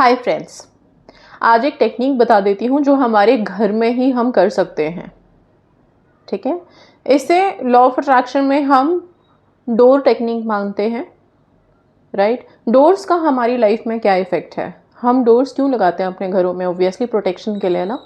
Hi friends, आज एक technique बता देती हूँ जो हमारे घर में ही हम कर सकते हैं। ठीक है, इसे लॉ ऑफ अट्रैक्शन में हम डोर टेक्निक मानते हैं। राइट, डोर्स का हमारी लाइफ में क्या इफ़ेक्ट है? हम डोर्स क्यों लगाते हैं अपने घरों में? ऑब्वियसली प्रोटेक्शन के लिए ना,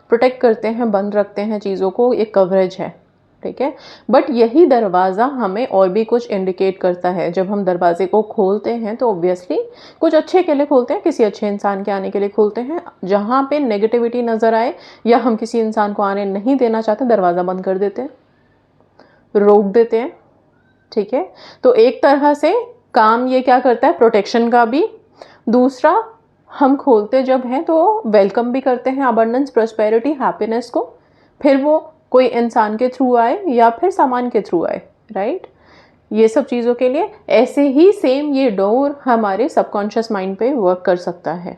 प्रोटेक्ट करते हैं, बंद रखते हैं चीज़ों को, एक कवरेज है। ठीक है, बट यही दरवाज़ा हमें और भी कुछ इंडिकेट करता है। जब हम दरवाजे को खोलते हैं तो ऑब्वियसली कुछ अच्छे के लिए खोलते हैं, किसी अच्छे इंसान के आने के लिए खोलते हैं। जहाँ पे नेगेटिविटी नज़र आए या हम किसी इंसान को आने नहीं देना चाहते, दरवाज़ा बंद कर देते हैं, रोक देते हैं। ठीक है, तो एक तरह से काम ये क्या करता है, प्रोटेक्शन का भी। दूसरा, हम खोलते जब हैं तो वेलकम भी करते हैं अबंडेंस, प्रॉस्पेरिटी, हैप्पीनेस को। फिर वो कोई इंसान के थ्रू आए या फिर सामान के थ्रू आए। राइट, ये सब चीज़ों के लिए ऐसे ही सेम ये डोर हमारे सबकॉन्शियस माइंड पे वर्क कर सकता है।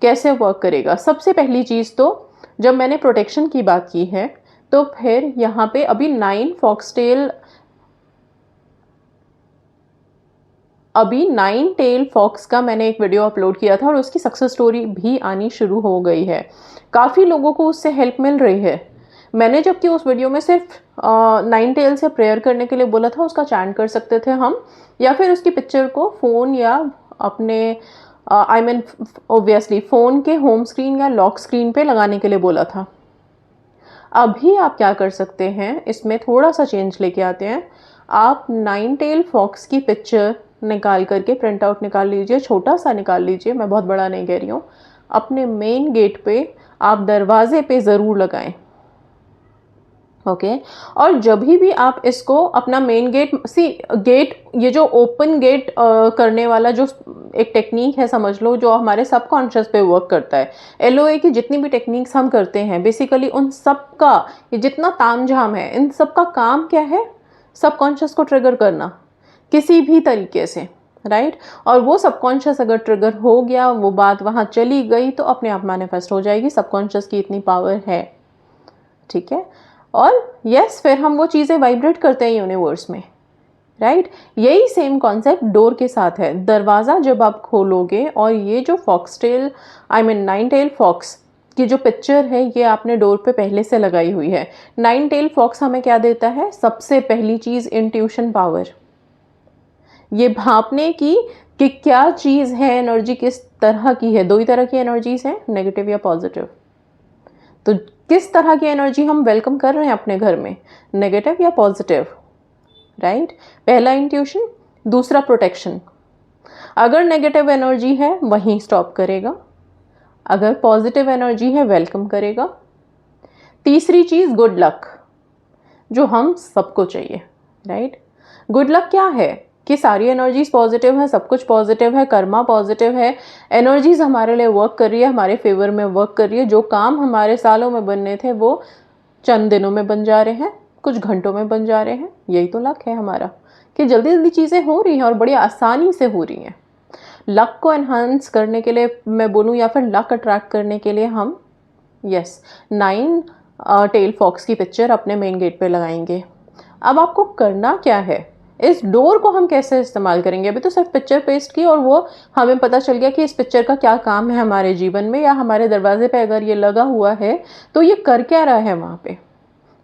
कैसे वर्क करेगा? सबसे पहली चीज़ तो जब मैंने प्रोटेक्शन की बात की है तो फिर यहाँ पे अभी 9 टेल फॉक्स का मैंने एक वीडियो अपलोड किया था और उसकी सक्सेस स्टोरी भी आनी शुरू हो गई है। काफ़ी लोगों को उससे हेल्प मिल रही है। मैंने जबकि उस वीडियो में सिर्फ 9 टेल से प्रेयर करने के लिए बोला था, उसका चैंट कर सकते थे हम, या फिर उसकी पिक्चर को फ़ोन या अपने आई मीन ऑब्वियसली फ़ोन के होम स्क्रीन या लॉक स्क्रीन पे लगाने के लिए बोला था। अभी आप क्या कर सकते हैं, इसमें थोड़ा सा चेंज लेके आते हैं। आप 9 टेल फॉक्स की पिक्चर निकाल करके प्रिंट आउट निकाल लीजिए, छोटा सा निकाल लीजिए, मैं बहुत बड़ा नहीं कह रही हूँ। अपने मेन गेट पे, आप दरवाजे पे ज़रूर लगाएं। ओके, और जब भी आप इसको अपना मेन गेट गेट, ये जो ओपन गेट करने वाला जो एक टेक्निक है, समझ लो, जो हमारे सबकॉन्शियस पे वर्क करता है। एलओए की जितनी भी टेक्निक्स हम करते हैं, बेसिकली उन सब का, ये जितना तामझाम है, इन सब का काम क्या है? सबकॉन्शियस को ट्रिगर करना किसी भी तरीके से। राइट, और वो सबकॉन्शियस अगर ट्रिगर हो गया, वो बात वहाँ चली गई, तो अपने आप मैनिफेस्ट हो जाएगी। सबकॉन्शियस की इतनी पावर है। ठीक है, और यस, फिर हम वो चीज़ें वाइब्रेट करते हैं यूनिवर्स में। राइट, यही सेम कॉन्सेप्ट डोर के साथ है। दरवाज़ा जब आप खोलोगे और ये जो foxtail, I mean 9 tail fox की जो पिक्चर है, ये आपने डोर पे पहले से लगाई हुई है। 9 टेल फॉक्स हमें क्या देता है? सबसे पहली चीज़, इंट्यूशन पावर। ये भापने की कि क्या चीज़ है, एनर्जी किस तरह की है। दो ही तरह की एनर्जीज हैं, नेगेटिव या पॉजिटिव। तो किस तरह की एनर्जी हम वेलकम कर रहे हैं अपने घर में, नेगेटिव या पॉजिटिव? राइट, पहला इंट्यूशन। दूसरा, प्रोटेक्शन। अगर नेगेटिव एनर्जी है वहीं स्टॉप करेगा, अगर पॉजिटिव एनर्जी है वेलकम करेगा। तीसरी चीज़, गुड लक, जो हम सबको चाहिए। राइट, गुड लक क्या है? कि सारी एनर्जीज पॉजिटिव है, सब कुछ पॉजिटिव है, कर्मा पॉजिटिव है, एनर्जीज हमारे लिए वर्क कर रही है, हमारे फेवर में वर्क कर रही है। जो काम हमारे सालों में बनने थे वो चंद दिनों में बन जा रहे हैं, कुछ घंटों में बन जा रहे हैं। यही तो लक है हमारा, कि जल्दी जल्दी चीज़ें हो रही हैं और बड़ी आसानी से हो रही हैं। लक को एनहांस करने के लिए मैं बोलूँ, या फिर लक अट्रैक्ट करने के लिए हम 9 टेल फॉक्स की पिक्चर अपने मेन गेट पे लगाएंगे। अब आपको करना क्या है? इस डोर को हम कैसे इस्तेमाल करेंगे? अभी तो सिर्फ पिक्चर पेस्ट की और वो हमें पता चल गया कि इस पिक्चर का क्या काम है हमारे जीवन में, या हमारे दरवाजे पे अगर ये लगा हुआ है तो ये कर क्या रहा है वहाँ पे?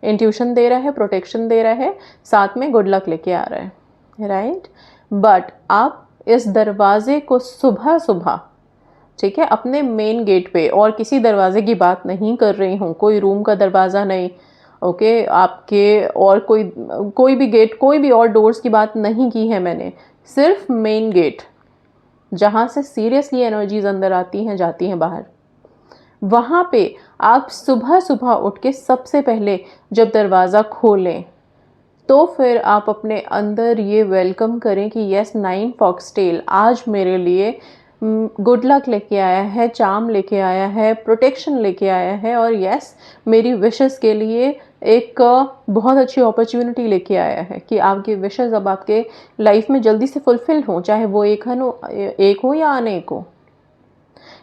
इंट्यूशन दे रहा है, प्रोटेक्शन दे रहा है, साथ में गुड लक लेके आ रहा है। राइट, बट आप इस दरवाजे को सुबह सुबह, ठीक है, अपने मेन गेट पे, और किसी दरवाजे की बात नहीं कर रही हूँ, कोई रूम का दरवाज़ा नहीं, ओके, आपके और कोई भी गेट, कोई भी और डोर्स की बात नहीं की है मैंने। सिर्फ मेन गेट, जहाँ से सीरियसली एनर्जीज अंदर आती हैं, जाती हैं बाहर, वहाँ पे आप सुबह सुबह उठ के सबसे पहले जब दरवाज़ा खोलें तो फिर आप अपने अंदर ये वेलकम करें कि यस, 9 फॉक्सटेल आज मेरे लिए गुड लक लेके आया है, चार्म लेके आया है, प्रोटेक्शन लेके आया है, और यस, मेरी विशेस के लिए एक बहुत अच्छी अपॉर्चुनिटी लेके आया है कि आपकी विशेस अब आपके लाइफ में जल्दी से फुलफिल हों, चाहे वो एक हो या अनेक हो।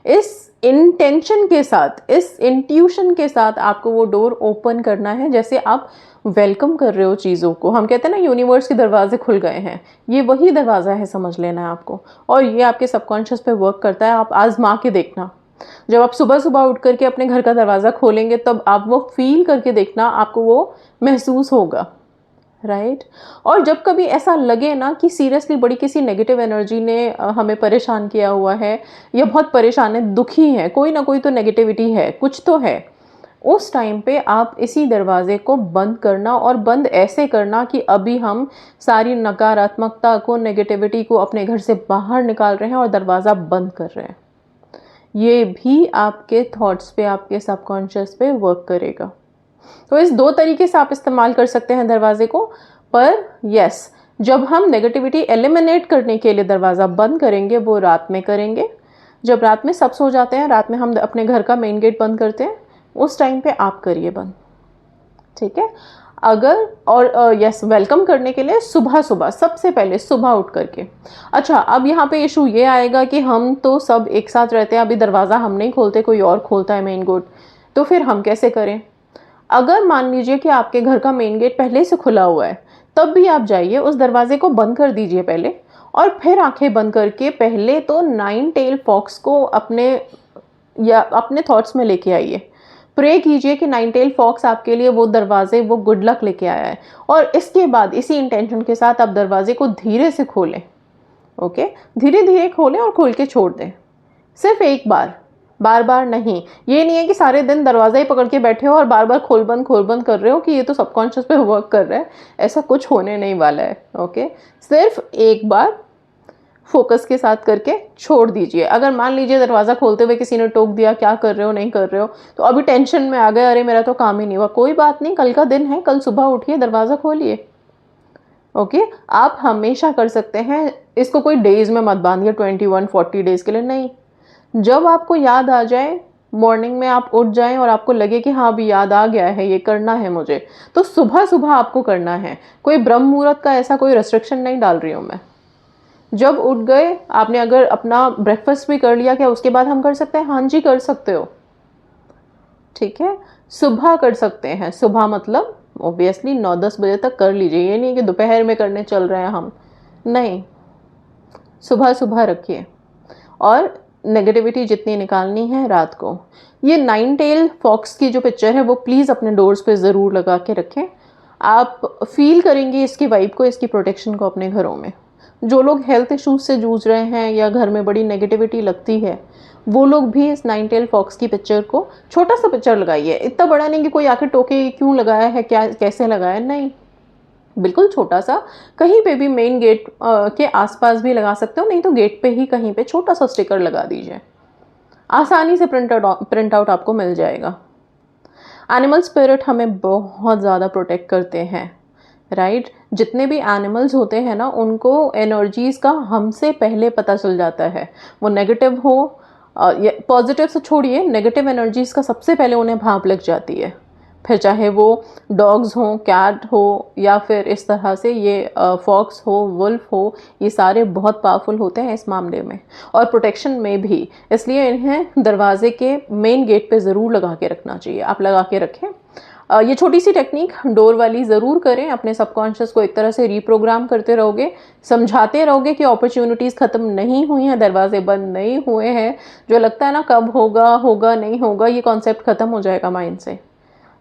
इस इंटेंशन के साथ, इस इंट्यूशन के साथ आपको वो डोर ओपन करना है, जैसे आप वेलकम कर रहे हो चीज़ों को। हम कहते हैं ना यूनिवर्स के दरवाजे खुल गए हैं, ये वही दरवाज़ा है, समझ लेना है आपको। और ये आपके सबकॉन्शियस पे वर्क करता है। आप आजमा के देखना, जब आप सुबह सुबह उठ करके अपने घर का दरवाज़ा खोलेंगे तब आप वो फील करके देखना, आपको वो महसूस होगा, राइट। और जब कभी ऐसा लगे ना कि सीरियसली बड़ी किसी नेगेटिव एनर्जी ने हमें परेशान किया हुआ है, या बहुत परेशान है, दुखी है, कोई ना कोई तो नेगेटिविटी है, कुछ तो है, उस टाइम पे आप इसी दरवाजे को बंद करना, और बंद ऐसे करना कि अभी हम सारी नकारात्मकता को, नेगेटिविटी को अपने घर से बाहर निकाल रहे हैं और दरवाज़ा बंद कर रहे हैं। ये भी आपके थॉट्स पे, आपके सबकॉन्शियस पे वर्क करेगा। तो इस दो तरीके से आप इस्तेमाल कर सकते हैं दरवाजे को। पर यस, जब हम नेगेटिविटी एलिमिनेट करने के लिए दरवाज़ा बंद करेंगे वो रात में करेंगे। जब रात में सब सो जाते हैं, रात में हम अपने घर का मेन गेट बंद करते हैं, उस टाइम पे आप करिए बंद, ठीक है। अगर और यस, वेलकम करने के लिए सुबह सुबह, सबसे पहले सुबह उठ करके। अच्छा, अब यहाँ पे इशू ये आएगा कि हम तो सब एक साथ रहते हैं, अभी दरवाज़ा हम नहीं खोलते, कोई और खोलता है मेन गेट, तो फिर हम कैसे करें? अगर मान लीजिए कि आपके घर का मेन गेट पहले से खुला हुआ है, तब भी आप जाइए, उस दरवाजे को बंद कर दीजिए पहले, और फिर आंखें बंद करके पहले तो 9 टेल फॉक्स को अपने थॉट्स में लेके आइए। प्रे कीजिए कि 9 टेल फॉक्स आपके लिए वो दरवाजे, वो गुड लक लेके आया है। और इसके बाद इसी इंटेंशन के साथ आप दरवाजे को धीरे से खोलें, ओके, धीरे धीरे खोलें और खोल के छोड़ दें, सिर्फ एक बार, बार बार नहीं। ये नहीं है कि सारे दिन दरवाज़ा ही पकड़ के बैठे हो और बार बार खोल बंद कर रहे हो कि ये तो सबकॉन्शियस पे वर्क कर रहा है, ऐसा कुछ होने नहीं वाला है, ओके। सिर्फ एक बार फोकस के साथ करके छोड़ दीजिए। अगर मान लीजिए दरवाज़ा खोलते हुए किसी ने टोक दिया, क्या कर रहे हो, नहीं कर रहे हो, तो अभी टेंशन में आ गए, अरे मेरा तो काम ही नहीं हुआ, कोई बात नहीं, कल का दिन है, कल सुबह उठिए, दरवाज़ा खोलिए, ओके। आप हमेशा कर सकते हैं इसको, कोई डेज में मत बांधिए 21-40 डेज के लिए, नहीं। जब आपको याद आ जाए, मॉर्निंग में आप उठ जाएं और आपको लगे कि हाँ अभी याद आ गया है, ये करना है मुझे, तो सुबह सुबह आपको करना है। कोई ब्रह्म मुहूर्त का ऐसा कोई रेस्ट्रिक्शन नहीं डाल रही हूँ मैं। जब उठ गए आपने, अगर अपना ब्रेकफास्ट भी कर लिया, क्या उसके बाद हम कर सकते हैं? हाँ जी, कर सकते हो, ठीक है। सुबह कर सकते हैं, सुबह मतलब ऑब्वियसली 9-10 बजे तक कर लीजिए, ये नहीं कि दोपहर में करने चल रहे हैं हम, नहीं, सुबह सुबह रखिए। और नेगेटिविटी जितनी निकालनी है रात को। ये 9 टेल फॉक्स की जो पिक्चर है वो प्लीज़ अपने डोर्स पे ज़रूर लगा के रखें। आप फील करेंगे इसकी वाइब को, इसकी प्रोटेक्शन को अपने घरों में। जो लोग हेल्थ इश्यूज से जूझ रहे हैं या घर में बड़ी नेगेटिविटी लगती है, वो लोग भी इस 9 टेल फॉक्स की पिक्चर को, छोटा सा पिक्चर लगाइए, इतना बड़ा नहीं कि कोई आके टोके क्यों लगाया है, क्या कैसे लगाया, नहीं, बिल्कुल छोटा सा, कहीं पे भी मेन गेट के आसपास भी लगा सकते हो, नहीं तो गेट पे ही कहीं पे छोटा सा स्टिकर लगा दीजिए, आसानी से प्रिंट आउट आपको मिल जाएगा। एनिमल स्पिरिट हमें बहुत ज़्यादा प्रोटेक्ट करते हैं, राइट। जितने भी एनिमल्स होते हैं ना, उनको एनर्जीज़ का हमसे पहले पता चल जाता है, वो नेगेटिव हो, पॉजिटिव से छोड़िए, नेगेटिव एनर्जीज़ का सबसे पहले उन्हें भाप लग जाती है। फिर चाहे वो डॉग्स हों, कैट हो, या फिर इस तरह से ये फॉक्स हो, वुल्फ हो, ये सारे बहुत पावरफुल होते हैं इस मामले में और प्रोटेक्शन में भी। इसलिए इन्हें दरवाजे के मेन गेट पे ज़रूर लगा के रखना चाहिए। आप लगा के रखें। ये छोटी सी टेक्निक डोर वाली ज़रूर करें। अपने सबकॉन्शियस को एक तरह से रीप्रोग्राम करते रहोगे, समझाते रहोगे कि अपॉर्चुनिटीज़ ख़त्म नहीं हुई हैं, दरवाजे बंद नहीं हुए हैं। जो लगता है ना कब होगा होगा नहीं होगा, ये कॉन्सेप्ट ख़त्म हो जाएगा माइंड से,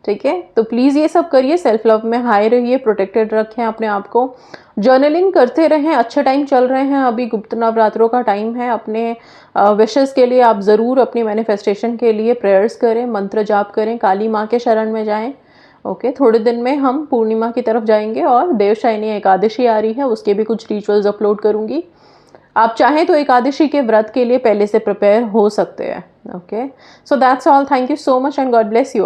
ठीक है। तो प्लीज़ ये सब करिए, सेल्फ लव में हाई रहिए, प्रोटेक्टेड रखें अपने आप को। जर्नलिंग करते रहें, अच्छे टाइम चल रहे हैं, अभी गुप्त नवरात्रों का टाइम है। अपने विशेस के लिए आप ज़रूर, अपनी मैनिफेस्टेशन के लिए प्रेयर्स करें, मंत्र जाप करें, काली माँ के शरण में जाएं, ओके। थोड़े दिन में हम पूर्णिमा की तरफ जाएंगे और देवशायनी एकादशी आ रही है, उसके भी कुछ रिचुअल्स अपलोड करूँगी। आप चाहें तो एकादशी के व्रत के लिए पहले से प्रिपेयर हो सकते हैं, okay. So that's all, thank you so much and God bless you.